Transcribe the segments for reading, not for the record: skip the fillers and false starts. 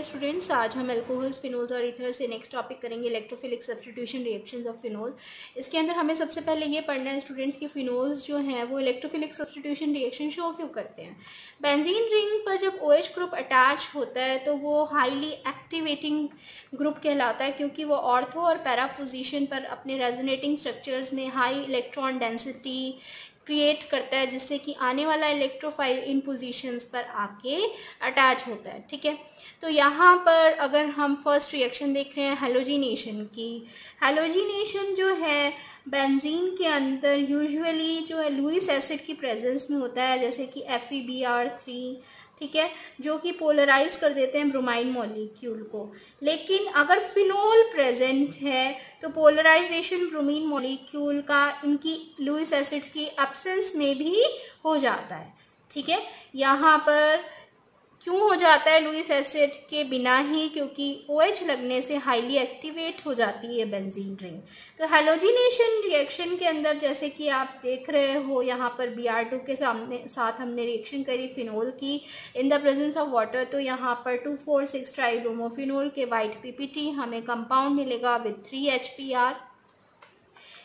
Students, आज हम alcohols, phenols और ईथर से नेक्स्ट टॉपिक करेंगे electrophilic substitution reactions of phenol. इसके अंदर हमें सबसे पहले ये पढ़ना है स्टूडेंट्स कि फिनोल्स जो हैं वो इलेक्ट्रोफिलिक सब्स्टिट्यूशन रिएक्शन शो क्यों करते हैं। बेंजीन रिंग पर जब OH ग्रुप अटैच होता है तो वो हाईली एक्टिवेटिंग ग्रुप कहलाता है, क्योंकि वो ऑर्थो और पैरा पोजीशन पर अपने रेजोनेटिंग स्ट्रक्चर्स में हाई इलेक्ट्रॉन डेंसिटी क्रिएट करता है, जिससे कि आने वाला इलेक्ट्रोफाइल इन पोजीशंस पर आके अटैच होता है। ठीक है, तो यहाँ पर अगर हम फर्स्ट रिएक्शन देख रहे हैं हैलोजिनेशन की, हैलोजिनेशन जो है बेंजीन के अंदर यूजुअली जो है लुईस एसिड की प्रेजेंस में होता है, जैसे कि FeBr3, ठीक है, जो कि पोलराइज कर देते हैं ब्रोमाइन मॉलिक्यूल को। लेकिन अगर फिनोल प्रेजेंट है तो पोलराइजेशन ब्रोमीन मॉलिक्यूल का इनकी लुईस एसिड्स की एब्सेंस में भी हो जाता है। ठीक है, यहाँ पर क्यों हो जाता है लुईस एसिड के बिना ही, क्योंकि OH लगने से हाईली एक्टिवेट हो जाती है बेंजीन रिंग। तो हैलोजिनेशन रिएक्शन के अंदर जैसे कि आप देख रहे हो यहाँ पर Br2 के साथ हमने रिएक्शन करी फिनोल की इन द प्रेजेंस ऑफ वाटर, तो यहाँ पर 2,4,6 ट्राइब्रोमोफिनोल के वाइट PPT हमें कंपाउंड मिलेगा विद 3HBr।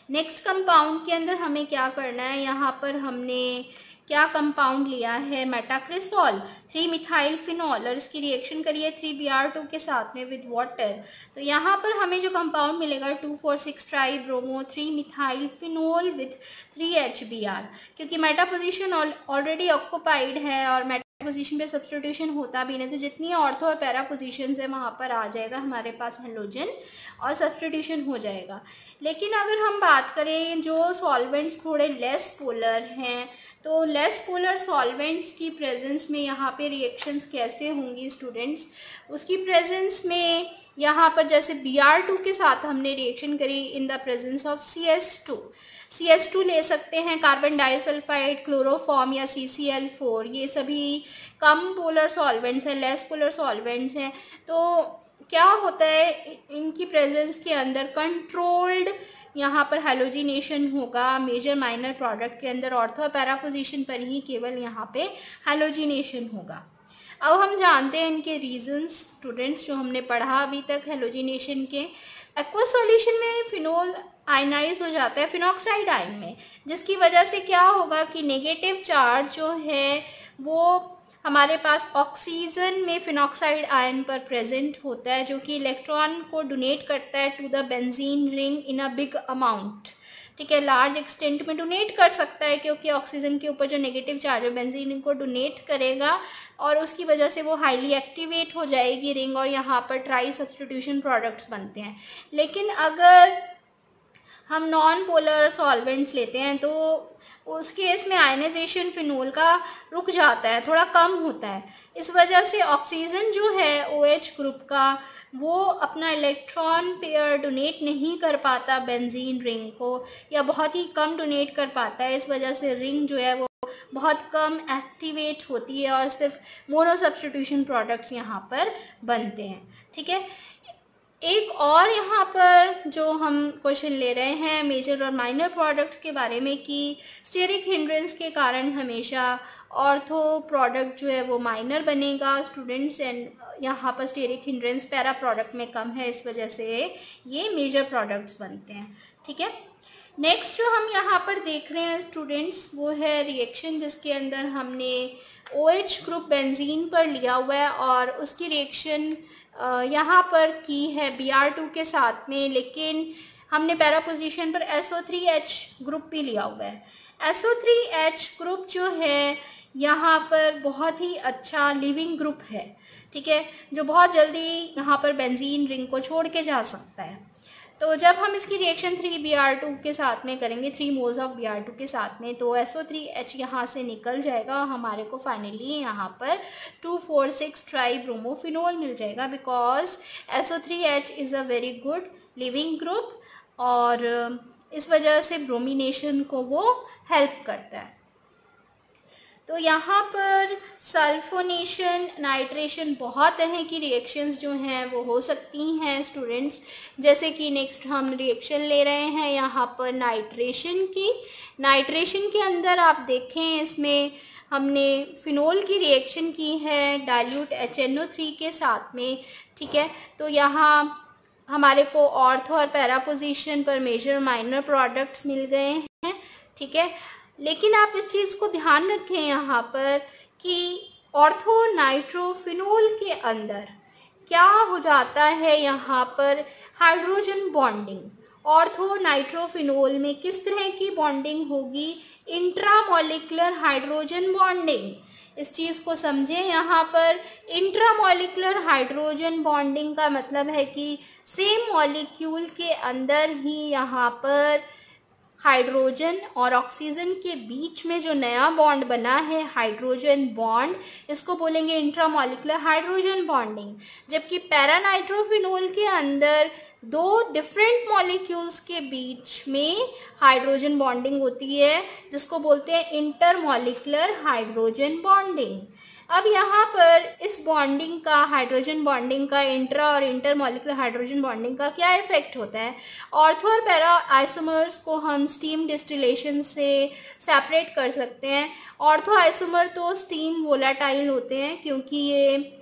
नेक्स्ट कंपाउंड के अंदर हमें क्या करना है, यहाँ पर हमने क्या कंपाउंड लिया है, मेटाक्रिसोल 3-मिथाइल फिनोल, और इसकी रिएक्शन करिए 3Br2 के साथ में विद वाटर। तो यहाँ पर हमें जो कंपाउंड मिलेगा 2,4,6 ट्राइब्रोमो 3-मिथाइल फिनोल विद 3HBr, क्योंकि मेटा पोजीशन ऑलरेडी ऑक्युपाइड है और मेटा पोजीशन पे सब्स्टिट्यूशन होता भी नहीं, तो जितनी ऑर्थो और पैरा पोजीशन है वहाँ पर आ जाएगा हमारे पास हेलोजन और सब्स्टिट्यूशन हो जाएगा। लेकिन अगर हम बात करें जो सॉल्वेंट्स थोड़े लेस पोलर हैं, तो लेस पोलर सॉल्वेंट्स की प्रेजेंस में यहाँ पे रिएक्शंस कैसे होंगी स्टूडेंट्स, उसकी प्रेजेंस में यहाँ पर जैसे Br2 के साथ हमने रिएक्शन करी इन द प्रेजेंस ऑफ CS2 ले सकते हैं, कार्बन डाइसल्फाइड, क्लोरोफॉर्म या CCl4, ये सभी कम पोलर सॉल्वेंट्स हैं, लेस पोलर सॉल्वेंट्स हैं। तो क्या होता है इनकी प्रेजेंस के अंदर कंट्रोल्ड यहाँ पर हैलोजिनेशन होगा मेजर माइनर प्रोडक्ट के अंदर, ऑर्थो पैरा पोजीशन पर ही केवल यहाँ पे हैलोजिनेशन होगा। अब हम जानते हैं इनके रीजंस स्टूडेंट्स जो हमने पढ़ा अभी तक हैलोजिनेशन के। एक्वस सॉल्यूशन में फिनोल आयनाइज हो जाता है फिनॉक्साइड आयन में, जिसकी वजह से क्या होगा कि नेगेटिव चार्ज जो है वो हमारे पास ऑक्सीजन में फिनॉक्साइड आयन पर प्रेजेंट होता है, जो कि इलेक्ट्रॉन को डोनेट करता है to the benzene ring in a big amount. ठीक है, लार्ज एक्सटेंट में डोनेट कर सकता है, क्योंकि ऑक्सीजन के ऊपर जो नेगेटिव चार्ज है बेंजीन रिंग को डोनेट करेगा और उसकी वजह से वो हाईली एक्टिवेट हो जाएगी रिंग और यहाँ पर ट्राई सब्स्टिट्यूशन प्रोडक्ट्स बनते हैं। लेकिन अगर हम नॉन पोलर सॉल्वेंट्स लेते हैं तो उस केस में आयनाइजेशन फिनोल का रुक जाता है, थोड़ा कम होता है। इस वजह से ऑक्सीजन जो है OH ग्रुप का वो अपना इलेक्ट्रॉन पेयर डोनेट नहीं कर पाता बेंजीन रिंग को, या बहुत ही कम डोनेट कर पाता है। इस वजह से रिंग जो है वो बहुत कम एक्टिवेट होती है और सिर्फ मोनो सब्स्टिट्यूशन प्रोडक्ट्स यहाँ पर बनते हैं। ठीक है, एक और यहाँ पर जो हम क्वेश्चन ले रहे हैं मेजर और माइनर प्रोडक्ट्स के बारे में कि स्टेरिक हिंड्रेंस के कारण हमेशा ऑर्थो प्रोडक्ट जो है वो माइनर बनेगा स्टूडेंट्स, एंड यहाँ पर स्टेरिक हिंड्रेंस पैरा प्रोडक्ट में कम है, इस वजह से ये मेजर प्रोडक्ट्स बनते हैं। ठीक है, नेक्स्ट जो हम यहाँ पर देख रहे हैं स्टूडेंट्स वो है रिएक्शन जिसके अंदर हमने OH ग्रुप बेंजीन पर लिया हुआ है और उसकी रिएक्शन यहाँ पर की है Br2 के साथ में, लेकिन हमने पैरा पोजीशन पर SO3H ग्रुप भी लिया हुआ है। SO3H ग्रुप जो है यहाँ पर बहुत ही अच्छा लिविंग ग्रुप है, ठीक है, जो बहुत जल्दी यहाँ पर बेंजीन रिंग को छोड़ के जा सकता है। तो जब हम इसकी रिएक्शन 3Br2 के साथ में करेंगे, 3 मोल्स ऑफ Br2 के साथ में, तो SO3H यहाँ से निकल जाएगा, हमारे को फाइनली यहाँ पर 2,4,6 ट्राइब्रोमोफिनोल मिल जाएगा, because SO3H is a very good leaving group और इस वजह से ब्रोमिनेशन को वो हेल्प करता है। तो यहाँ पर सल्फोनेशन, नाइट्रेशन, बहुत तरह की रिएक्शंस जो हैं वो हो सकती हैं स्टूडेंट्स। जैसे कि नेक्स्ट हम रिएक्शन ले रहे हैं यहाँ पर नाइट्रेशन की। नाइट्रेशन के अंदर आप देखें इसमें हमने फिनोल की रिएक्शन की है डाइल्यूट HNO3 के साथ में, ठीक है। तो यहाँ हमारे को ऑर्थो और पैरा पोजीशन पर मेजर माइनर प्रोडक्ट्स मिल गए हैं, ठीक है। लेकिन आप इस चीज़ को ध्यान रखें यहाँ पर कि ऑर्थो नाइट्रोफिनोल के अंदर क्या हो जाता है, यहाँ पर हाइड्रोजन बॉन्डिंग। ऑर्थो नाइट्रोफिनोल में किस तरह की बॉन्डिंग होगी, इंट्रामॉलिक्यूलर हाइड्रोजन बॉन्डिंग। इस चीज़ को समझें, यहाँ पर इंट्रामॉलिक्यूलर हाइड्रोजन बॉन्डिंग का मतलब है कि सेम मॉलिक्यूल के अंदर ही यहाँ पर हाइड्रोजन और ऑक्सीजन के बीच में जो नया बॉन्ड बना है हाइड्रोजन बॉन्ड, इसको बोलेंगे इंट्रामॉलिक्यूलर हाइड्रोजन बॉन्डिंग। जबकि पैरानाइट्रोफिनोल के अंदर दो डिफरेंट मॉलिक्यूल्स के बीच में हाइड्रोजन बॉन्डिंग होती है, जिसको बोलते हैं इंटरमॉलिक्यूलर हाइड्रोजन बॉन्डिंग। अब यहाँ पर इस बॉन्डिंग का, हाइड्रोजन बॉन्डिंग का, इंट्रा और इंटरमॉलिक्यूलर हाइड्रोजन बॉन्डिंग का क्या इफेक्ट होता है। ऑर्थो और पैरा आइसोमर्स को हम स्टीम डिस्टिलेशन से सेपरेट कर सकते हैं। ऑर्थो आइसोमर तो स्टीम वोलाटाइल होते हैं क्योंकि ये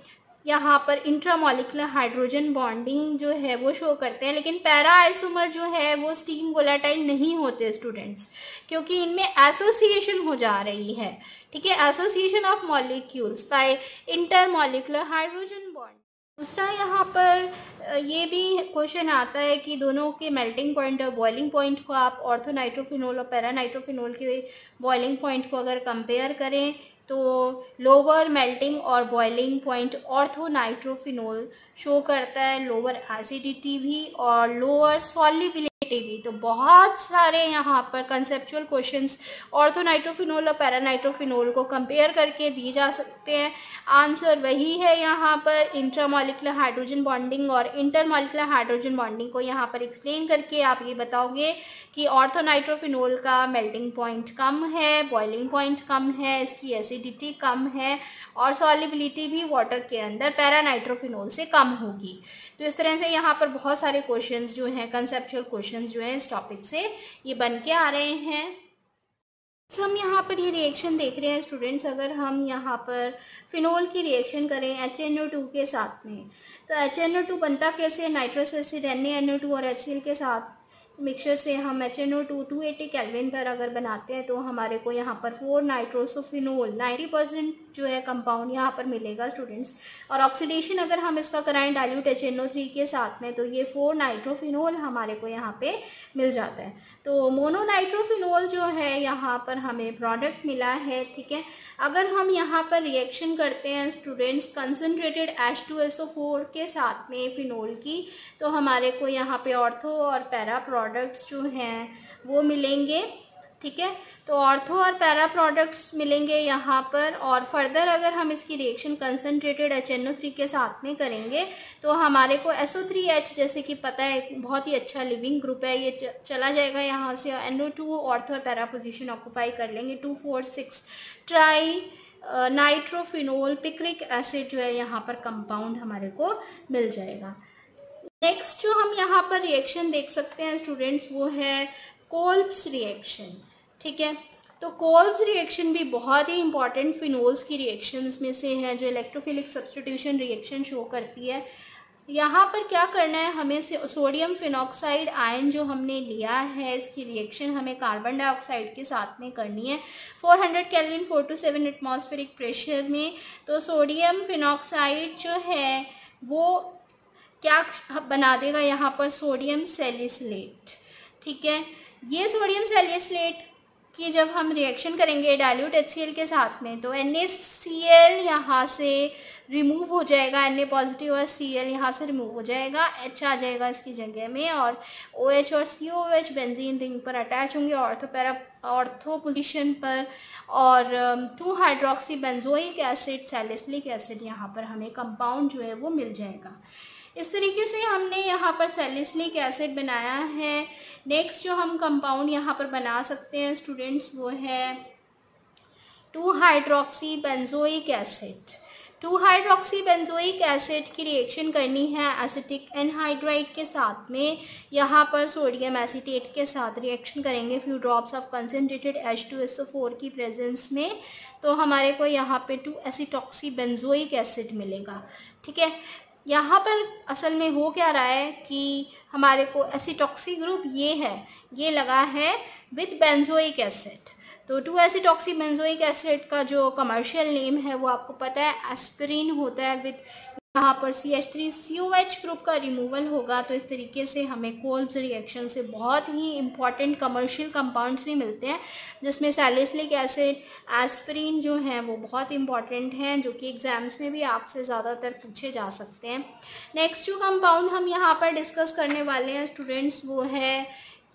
यहाँ पर इंट्रामॉलिक्यूलर हाइड्रोजन बॉन्डिंग जो है वो शो करते हैं, लेकिन पैरा आइसोमर जो है वो स्टीम वोलाटाइल नहीं होते स्टूडेंट्स, क्योंकि इनमें एसोसिएशन हो जा रही है, ठीक है, association of molecules by intermolecular hydrogen bond. दूसरा यहाँ पर ये भी क्वेश्चन आता है कि दोनों के मेल्टिंग पॉइंट और बॉइलिंग पॉइंट को आप ऑर्थो नाइट्रोफिनोल और पैरा नाइट्रोफिनोल के बॉइलिंग पॉइंट को अगर कंपेयर करें तो लोअर मेल्टिंग और boiling point ortho nitrophenol show करता है लोअर एसिडिटी भी और लोअर सॉल्युबिलिटी भी। तो बहुत सारे यहाँ पर कंसेप्चुअल क्वेश्चंस ऑर्थो नाइट्रोफिनोल और पैरा नाइट्रोफिनोल को कंपेयर करके दिए जा सकते हैं। आंसर वही है यहाँ पर, इंट्रामॉलिक्यूलर हाइड्रोजन बॉन्डिंग और इंटरमॉलिक्यूलर हाइड्रोजन बॉन्डिंग को यहाँ पर एक्सप्लेन करके आप ये बताओगे कि ऑर्थो नाइट्रोफिनोल का मेल्टिंग पॉइंट कम है, बॉइलिंग पॉइंट कम है, इसकी एसिडिटी कम है और सॉल्युबिलिटी भी वाटर के अंदर पैरा नाइट्रोफिनोल से कम होगी। तो इस तरह से यहाँ पर बहुत सारे क्वेश्चंस जो हैं, कंसेप्चुअल क्वेश्चंस जो हैं इस टॉपिक से ये बन के आ रहे हैं। तो हम यहाँ पर ये रिएक्शन देख रहे हैं स्टूडेंट्स, अगर हम यहाँ पर फिनोल की रिएक्शन करें HNO2 के साथ में, तो HNO2 बनता कैसे, नाइट्रस एसिड NaNO2 और HCl के साथ मिक्सचर से हम HNO2 280 केल्विन पर अगर बनाते हैं तो हमारे को यहाँ पर 4 नाइट्रोसोफिनोल 90% जो है कंपाउंड यहाँ पर मिलेगा स्टूडेंट्स। और ऑक्सीडेशन अगर हम इसका कराएं डाइल्यूट HNO3 के साथ में तो ये 4 नाइट्रोफिनोल हमारे को यहाँ पे मिल जाता है। तो मोनोनाइट्रोफिनोल जो है यहाँ पर हमें प्रोडक्ट मिला है, ठीक है। अगर हम यहाँ पर रिएक्शन करते हैं स्टूडेंट्स कंसनट्रेटेड H2SO4 के साथ में फिनोल की, तो हमारे को यहाँ पे ऑर्थो और पैरा प्रोडक्ट्स जो हैं वो मिलेंगे, ठीक है। तो ऑर्थो और पैरा प्रोडक्ट्स मिलेंगे यहाँ पर। और फर्दर अगर हम इसकी रिएक्शन कंसनट्रेटेड HNO3 के साथ में करेंगे तो हमारे को SO3H, जैसे कि पता है बहुत ही अच्छा लिविंग ग्रुप है, ये चला जाएगा यहाँ से, NO2 ऑर्थो और पैरा पोजीशन ऑक्यूपाई कर लेंगे, 2,4,6 ट्राई नाइट्रोफिनोल पिक्रिक एसिड जो है यहाँ पर कंपाउंड हमारे को मिल जाएगा। नेक्स्ट जो हम यहाँ पर रिएक्शन देख सकते हैं स्टूडेंट्स वो है कोल्ब्स रिएक्शन, ठीक है। तो कोल्ब्स रिएक्शन भी बहुत ही इंपॉर्टेंट फिनोल्स की रिएक्शंस में से है जो इलेक्ट्रोफिलिक सब्स्टिट्यूशन रिएक्शन शो करती है। यहाँ पर क्या करना है, हमें सोडियम फिनॉक्साइड आयन जो हमने लिया है इसकी रिएक्शन हमें कार्बन डाइऑक्साइड के साथ में करनी है 400 केल्विन 4 to 7 एटमॉस्फेरिक प्रेशर में। तो सोडियम फिनॉक्साइड जो है वो क्या बना देगा यहाँ पर, सोडियम सैलिसिलेट, ठीक है। ये सोडियम सैलिसिलेट की जब हम रिएक्शन करेंगे डाइल्यूट HCl के साथ में तो NaCl यहाँ से रिमूव हो जाएगा, Na पॉजिटिव और Cl यहाँ से रिमूव हो जाएगा, H आ जाएगा इसकी जगह में और OH और COOH बेंजीन रिंग पर अटैच होंगे ऑर्थो पोजीशन पर और 2 hydroxy benzoic acid salicylic acid यहाँ पर हमें कंपाउंड जो है वो मिल जाएगा। इस तरीके से हमने यहाँ पर सैलिसिलिक एसिड बनाया है। नेक्स्ट जो हम कंपाउंड यहाँ पर बना सकते हैं स्टूडेंट्स वो है 2 hydroxy benzoic acid, 2 hydroxy benzoic acid की रिएक्शन करनी है एसिटिक एनहाइड्राइड के साथ में। यहाँ पर सोडियम एसीटेट के साथ रिएक्शन करेंगे few drops of concentrated H2SO4 की प्रेजेंस में, तो हमारे को यहाँ पे 2 एसिटॉक्सी बेंजोइक एसिड मिलेगा। ठीक है, यहाँ पर असल में हो क्या रहा है कि हमारे को एसिटॉक्सी ग्रुप ये है, ये लगा है विद बेंजोइक एसिड। तो 2 एसिटॉक्सी बेंजोइक एसिड का जो कमर्शियल नेम है वो आपको पता है एस्पिरिन होता है। विद यहाँ पर CH3COH ग्रुप का रिमूवल होगा। तो इस तरीके से हमें कोल्ब्स रिएक्शन से बहुत ही इंपॉर्टेंट कमर्शियल कंपाउंड्स भी मिलते हैं, जिसमें सैलिसिलिक एसिड, एस्पिरिन जो हैं वो बहुत इंपॉर्टेंट हैं, जो कि एग्जाम्स में भी आपसे ज़्यादातर पूछे जा सकते हैं। नेक्स्ट जो कंपाउंड हम यहाँ पर डिस्कस करने वाले हैं स्टूडेंट्स, वो है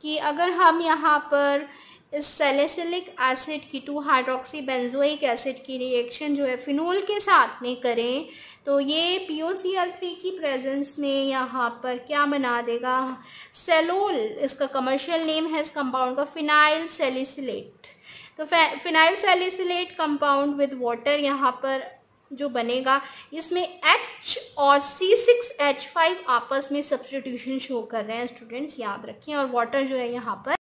कि अगर हम यहाँ पर इस सैलिसिलिक एसिड की 2 हाइड्रोक्सी बेंजोइक एसिड की रिएक्शन जो है फिनोल के साथ में करें, तो ये POCl3 की प्रेजेंस में यहाँ पर क्या बना देगा, सेलोल, इसका कमर्शियल नेम है इस कंपाउंड का फिनाइल सैलिसिलेट। तो phenyl salicylate compound with water यहाँ पर जो बनेगा, इसमें H और C6H5 आपस में सब्स्टिट्यूशन शो कर रहे हैं स्टूडेंट्स, याद रखें, और वाटर जो है यहाँ पर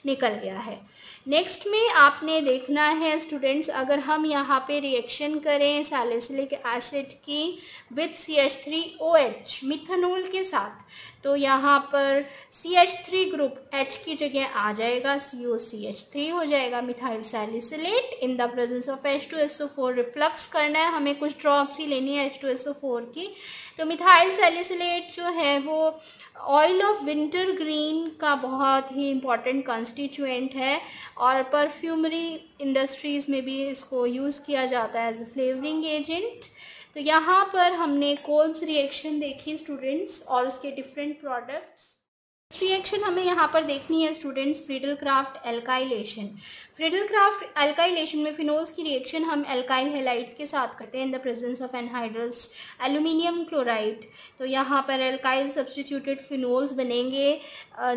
निकल गया है। नेक्स्ट में आपने देखना है स्टूडेंट्स, अगर हम यहाँ पे रिएक्शन करें सैलिसिलिक एसिड की विद CH3OH मिथेनॉल के साथ, तो यहाँ पर CH3 ग्रुप H की जगह आ जाएगा, COCH3 हो जाएगा, methyl salicylate in the presence of H2SO4। Reflux करना है, हमें कुछ ड्रॉप्स ही लेनी है H2SO4 की। तो मिथाइल सैलिसिलेट जो है वो ऑयल ऑफ विंटर ग्रीन का बहुत ही इम्पॉर्टेंट कॉन्स्टिट्यूएंट है, और परफ्यूमरी इंडस्ट्रीज़ में भी इसको यूज़ किया जाता है एज ए फ्लेवरिंग एजेंट। तो यहाँ पर हमने कोल्ब्स रिएक्शन देखी स्टूडेंट्स और उसके डिफरेंट प्रोडक्ट्स। रिएक्शन हमें यहाँ पर देखनी है students, Friedel-Crafts alkylation. Friedel-Crafts alkylation में फिनोल्स की रिएक्शन हम एल्काइल हैलाइड्स के साथ करते हैं इन the presence of anhydrous aluminium chloride. तो यहाँ पर एल्काइल सब्स्टिट्यूटेड फिनोल्स बनेंगे।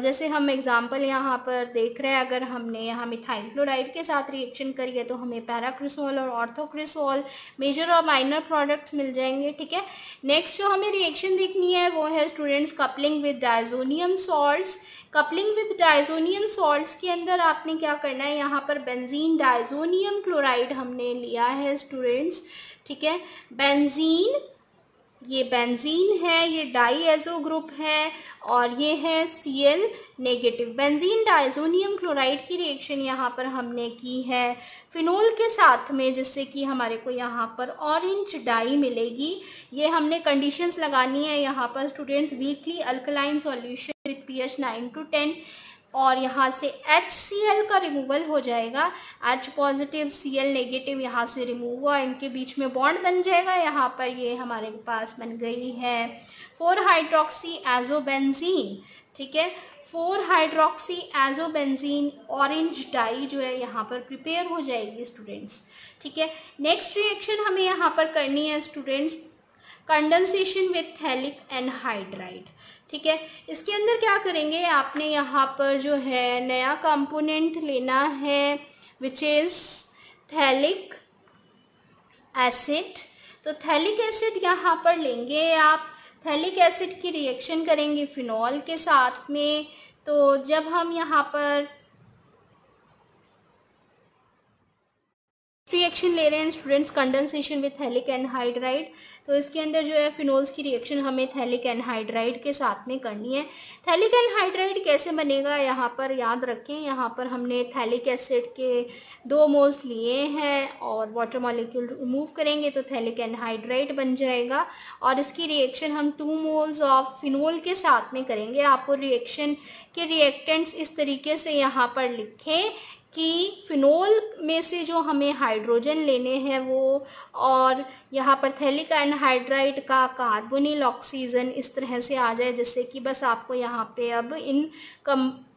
जैसे हम एग्जांपल यहाँ पर देख रहे हैं, अगर हमने यहाँ मिथाइल क्लोराइड के साथ रिएक्शन करी है तो हमें पैराक्रिसोल और ऑर्थोक्रिसोल मेजर और माइनर प्रोडक्ट्स मिल जाएंगे। ठीक है, नेक्स्ट जो हमें रिएक्शन देखनी है वो है students coupling with diazonium salts. Coupling with diazonium salts के अंदर आपने क्या करना है, यहाँ पर बेंजीन डायजोनियम क्लोराइड हमने लिया है स्टूडेंट्स। ठीक है, बेंजीन, ये बेंजीन है, ये डाईएजो ग्रुप है, और ये है Cl negative. Benzene diazonium chloride की रिएक्शन यहाँ पर हमने की है फिनोल के साथ में, जिससे कि हमारे को यहाँ पर ऑरेंज डाई मिलेगी। ये हमने कंडीशंस लगानी है यहाँ पर students, weekly alkaline solution with pH 9 to 10, और यहाँ से HCl का रिमूवल हो जाएगा, H पॉजिटिव Cl नेगेटिव यहाँ से रिमूव हुआ, इनके बीच में बॉन्ड बन जाएगा। यहाँ पर ये हमारे पास बन गई है 4 हाइड्रोक्सी एजोबेंजीन। ठीक है, 4 हाइड्रोक्सी एजोबेंजीन ऑरेंज डाई जो है यहाँ पर प्रिपेयर हो जाएगी स्टूडेंट्स। ठीक है, नेक्स्ट रिएक्शन हमें यहाँ पर करनी है students, condensation with phthalic anhydride. ठीक है, इसके अंदर क्या करेंगे, आपने यहाँ पर जो है नया कंपोनेंट लेना है विच इज़ थैलिक एसिड। तो थैलिक एसिड यहाँ पर लेंगे आप, थैलिक एसिड की रिएक्शन करेंगे फिनॉल के साथ में। तो जब हम यहाँ पर रिएक्शन ले रहे हैं students condensation with phthalic anhydride, तो इसके अंदर जो है फिनोल्स की रिएक्शन हमें थैलिक एनहाइड्राइड के साथ में करनी है। थैलिक एनहाइड्राइड कैसे बनेगा यहाँ पर याद रखें, यहाँ पर हमने थैलिक एसिड के 2 मोल्स लिए हैं और वाटर मॉलिक्यूल रिमूव करेंगे तो थैलिक एनहाइड्राइड बन जाएगा, और इसकी रिएक्शन हम 2 मोल्स ऑफ फिनोल के साथ में करेंगे। आपको रिएक्शन के रिएक्टेंट्स इस तरीके से यहाँ पर लिखें कि फिनोल में से जो हमें हाइड्रोजन लेने हैं वो, और यहाँ पर थैलिक एनहाइड्राइड का कार्बोनिल ऑक्सीजन इस तरह से आ जाए, जिससे कि बस आपको यहाँ पे अब इन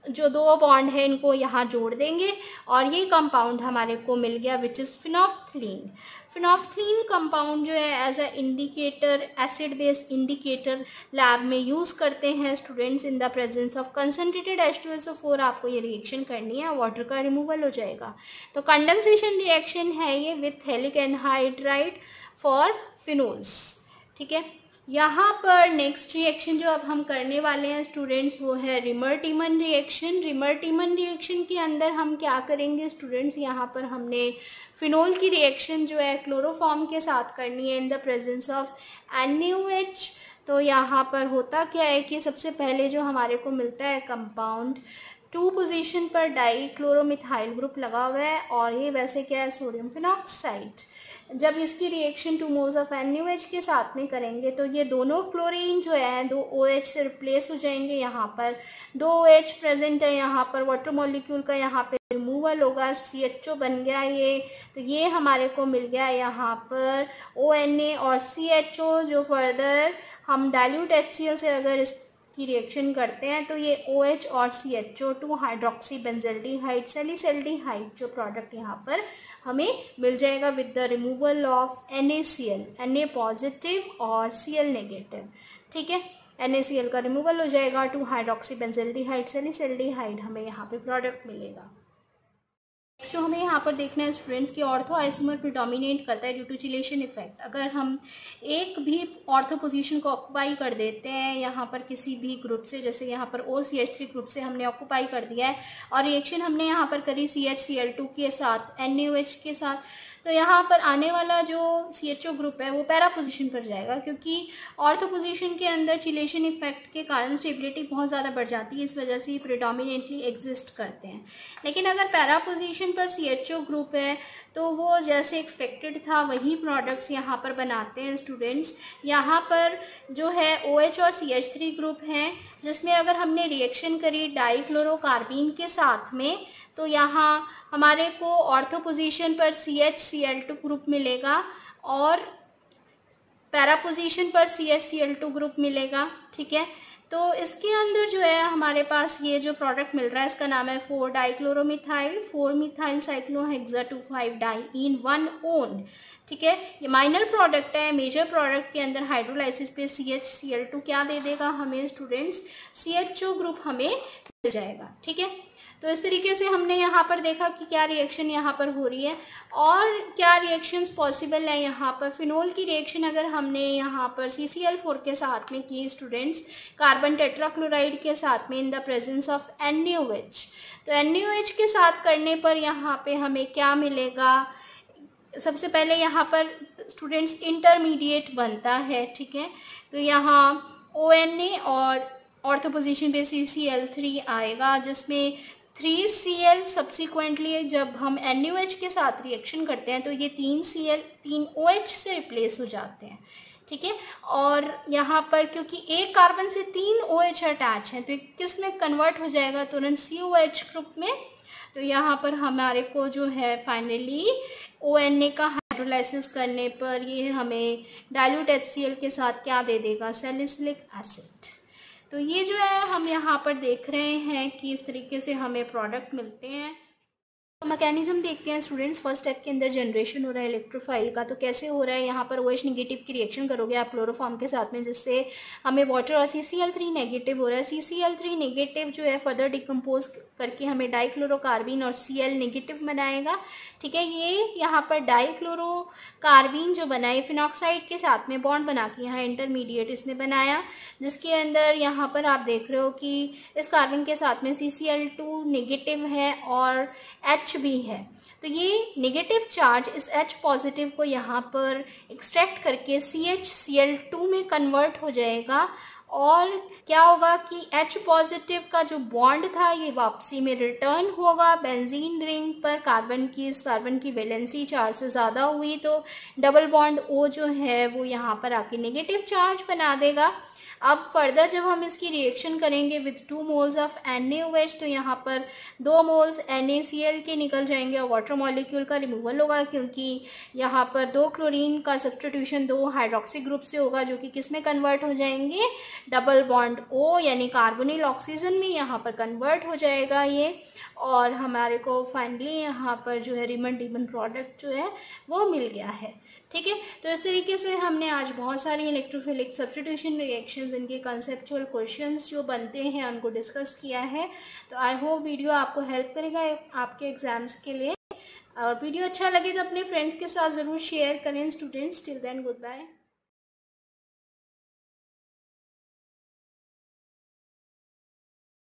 जो 2 बॉन्ड है इनको यहाँ जोड़ देंगे और ये कंपाउंड हमारे को मिल गया which is phenolphthalein. Phenolphthalein compound जो है as a indicator, acid based indicator lab में यूज़ करते हैं students in the presence of concentrated H2SO4। आपको ये रिएक्शन करनी है, वाटर का रिमूवल हो जाएगा। तो कंडेंसेशन रिएक्शन है ये with phthalic anhydride for phenols. ठीक है, यहाँ पर नेक्स्ट रिएक्शन जो अब हम करने वाले हैं स्टूडेंट्स वो है रिमर-टीमन रिएक्शन। रिमर-टीमन रिएक्शन के अंदर हम क्या करेंगे स्टूडेंट्स, यहाँ पर हमने फिनोल की रिएक्शन जो है क्लोरोफॉर्म के साथ करनी है इन द प्रेजेंस ऑफ NaOH। तो यहाँ पर होता क्या है कि सबसे पहले जो हमारे को मिलता है कंपाउंड 2 पोजीशन पर डाई क्लोरोमिथाइल ग्रुप लगा हुआ है और ये वैसे क्या है सोडियम फिनॉक्साइड। जब इसकी रिएक्शन 2 मोल्स ऑफ NaOH के साथ में करेंगे तो ये दोनों क्लोरीन जो है 2 OH से रिप्लेस हो जाएंगे। यहाँ पर 2 OH प्रेजेंट है, यहाँ पर वाटर मॉलिक्यूल का यहाँ पे रिमूवल होगा, CHO बन गया ये। तो ये हमारे को मिल गया यहाँ पर ONA और CHO जो फर्दर हम डाइल्यूट HCl से अगर इसकी रिएक्शन करते हैं तो ये OH और CHO 2 हाइड्रोक्सी बेंजल्डिहाइड सैलिसल्डिहाइड जो प्रोडक्ट यहाँ पर हमें मिल जाएगा with the removal of NaCl, Na positive और Cl नेगेटिव। ठीक है, NaCl का रिमूवल हो जाएगा, 2 हाइड्रोक्सी बेंजल्डिहाइड सैलिसल्डिहाइड हमें यहाँ पे प्रोडक्ट मिलेगा। नेक्स्ट जो हमें यहाँ पर देखना है स्टूडेंट्स की ऑर्थो आइसोमर प्रिडोमिनेट करता है ड्यू टू चिलेशन इफेक्ट। अगर हम एक भी ऑर्थो पोजीशन को ऑक्युपाई कर देते हैं यहाँ पर किसी भी ग्रुप से, जैसे यहाँ पर OCH3 ग्रुप से हमने ऑक्युपाई कर दिया है और रिएक्शन हमने यहाँ पर करी CHCl2 के साथ NaOH के साथ, तो यहाँ पर आने वाला जो CHO ग्रुप है वो पैरा पोजीशन पर जाएगा क्योंकि ऑर्थो पोजीशन के अंदर चिलेशन इफेक्ट के कारण स्टेबिलिटी बहुत ज़्यादा बढ़ जाती है, इस वजह से प्रिडोमिनेटली एग्जिस्ट करते हैं। लेकिन अगर पैरा पोजीशन पर CHO ग्रुप है तो वो जैसे एक्सपेक्टेड था वही प्रोडक्ट्स यहाँ पर बनाते हैं स्टूडेंट्स। यहाँ पर जो है OH और CH3 ग्रुप हैं जिसमें अगर हमने रिएक्शन करी डाइक्लोरोकार्बीन के साथ में तो यहाँ हमारे को ऑर्थो पोजीशन पर CHCl2 ग्रुप मिलेगा और पैरा पोजीशन पर CHCl2 ग्रुप मिलेगा। ठीक है, तो इसके अंदर जो है हमारे पास ये जो प्रोडक्ट मिल रहा है इसका नाम है 4 डाइक्लोरोमिथाइल 4 मिथाइल साइक्लोहेक्सा 2,5 डाइईन 1 ओन। ठीक है, ये माइनर प्रोडक्ट है। मेजर प्रोडक्ट के अंदर हाइड्रोलाइसिस पे CHCl2 क्या दे देगा हमें स्टूडेंट्स, CHO ग्रुप हमें मिल जाएगा। ठीक है, तो इस तरीके से हमने यहाँ पर देखा कि क्या रिएक्शन यहाँ पर हो रही है और क्या रिएक्शंस पॉसिबल है। यहाँ पर फिनोल की रिएक्शन अगर हमने यहाँ पर CCl4 के साथ में की स्टूडेंट्स कार्बन टेट्राक्लोराइड के साथ में इन द प्रेजेंस ऑफ NaOH, तो NaOH के साथ करने पर यहाँ पे हमें क्या मिलेगा, सबसे पहले यहाँ पर स्टूडेंट्स इंटरमीडिएट बनता है। ठीक है, तो यहाँ ONA और ऑर्थो पोजीशन पे CCl3 आएगा जिसमें 3Cl सब्सिक्वेंटली जब हम NaOH के साथ रिएक्शन करते हैं तो ये 3 OH से रिप्लेस हो जाते हैं। ठीक है, और यहाँ पर क्योंकि एक कार्बन से 3 OH अटैच हैं तो किस में कन्वर्ट हो जाएगा तुरंत COH ग्रुप में। तो यहाँ पर हमारे को जो है फाइनली ONA का हाइड्रोलाइसिस करने पर ये हमें डाइल्यूट HCl के साथ क्या दे देगा, सैलिसिलिक एसिड। तो ये जो है हम यहाँ पर देख रहे हैं कि इस तरीके से हमें प्रोडक्ट मिलते हैं। तो मैकेनिज्म देखते हैं स्टूडेंट्स। फर्स्ट स्टेप के अंदर जनरेशन हो रहा है इलेक्ट्रोफाइल का, तो कैसे हो रहा है, यहाँ पर OH नेगेटिव की रिएक्शन करोगे आप क्लोरोफॉर्म के साथ में जिससे हमें वाटर और CCl3 नेगेटिव हो रहा है। CCl3 नेगेटिव जो है फर्दर डिकम्पोज करके हमें डाइक्लोरोकार्बीन और Cl नेगेटिव बनाएगा। ठीक है, ये यहाँ पर डाइक्लोरोकार्बीन जो बना है फिनॉक्साइड के साथ में बॉन्ड बना के यहाँ इंटरमीडिएट इसने बनाया जिसके अंदर यहाँ पर आप देख रहे हो कि इस कार्बन के साथ में CCl2 नेगेटिव है और H भी है। तो ये नेगेटिव चार्ज इस H पॉजिटिव को यहाँ पर एक्सट्रैक्ट करके CHCl2 में कन्वर्ट हो जाएगा और क्या होगा कि H पॉजिटिव का जो बॉन्ड था ये वापसी में रिटर्न होगा बेंजीन रिंग पर। इस कार्बन की वैलेंसी 4 से ज़्यादा हुई तो डबल बॉन्ड O जो है वो यहाँ पर आके नेगेटिव चार्ज बना देगा। अब फर्दर जब हम इसकी रिएक्शन करेंगे विद 2 मोल्स ऑफ NaOH तो यहाँ पर 2 मोल्स NaCl के निकल जाएंगे और वाटर मॉलिक्यूल का रिमूवल होगा क्योंकि यहाँ पर 2 क्लोरीन का सब्स्टिट्यूशन 2 हाइड्रोक्सी ग्रुप से होगा जो कि किस में कन्वर्ट हो जाएंगे, डबल बॉन्ड O यानी कार्बोनिल ऑक्सीजन में यहाँ पर कन्वर्ट हो जाएगा ये। और हमारे को फाइनली यहाँ पर जो है रिमन-टीमन प्रोडक्ट जो है वो मिल गया है। ठीक है, तो इस तरीके से हमने आज बहुत सारी इलेक्ट्रोफिलिक सब्स्टिट्यूशन रिएक्शंस इनके कंसेप्चुअल क्वेश्चंस जो बनते हैं उनको डिस्कस किया है। तो आई होप वीडियो आपको हेल्प करेगा आपके एग्जाम्स के लिए। और वीडियो अच्छा लगे तो अपने फ्रेंड्स के साथ ज़रूर शेयर करें students. Till then good bye.